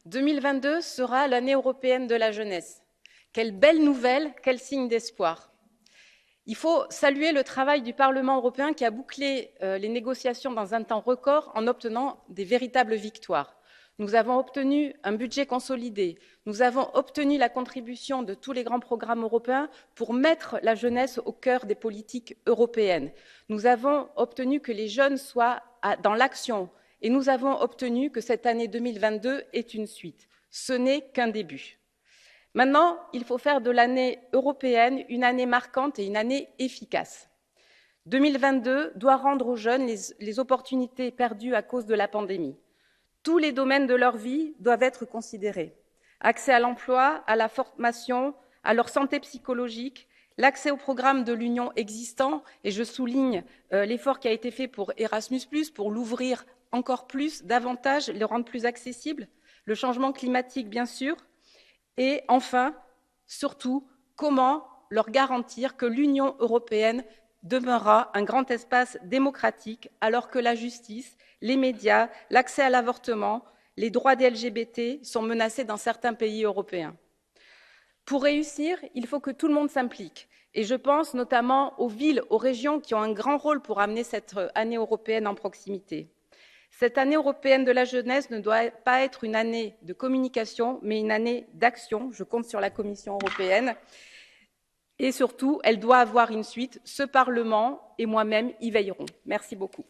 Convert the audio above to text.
2022 sera l'année européenne de la jeunesse. Quelle belle nouvelle, quel signe d'espoir. Il faut saluer le travail du Parlement européen qui a bouclé les négociations dans un temps record en obtenant des véritables victoires. Nous avons obtenu un budget consolidé, nous avons obtenu la contribution de tous les grands programmes européens pour mettre la jeunesse au cœur des politiques européennes. Nous avons obtenu que les jeunes soient dans l'action et nous avons obtenu que cette année 2022 ait une suite. Ce n'est qu'un début. Maintenant, il faut faire de l'année européenne une année marquante et une année efficace. 2022 doit rendre aux jeunes les opportunités perdues à cause de la pandémie. Tous les domaines de leur vie doivent être considérés. Accès à l'emploi, à la formation, à leur santé psychologique, l'accès aux programmes de l'Union existants, et je souligne l'effort qui a été fait pour Erasmus+, pour l'ouvrir encore plus, davantage, le rendre plus accessible, le changement climatique, bien sûr, et enfin, surtout, comment leur garantir que l'Union européenne demeurera un grand espace démocratique alors que la justice, les médias, l'accès à l'avortement, les droits des LGBT sont menacés dans certains pays européens. Pour réussir, il faut que tout le monde s'implique. Et je pense notamment aux villes, aux régions qui ont un grand rôle pour amener cette année européenne en proximité. Cette année européenne de la jeunesse ne doit pas être une année de communication, mais une année d'action. Je compte sur la Commission européenne. Et surtout, elle doit avoir une suite. Ce Parlement et moi-même y veillerons. Merci beaucoup.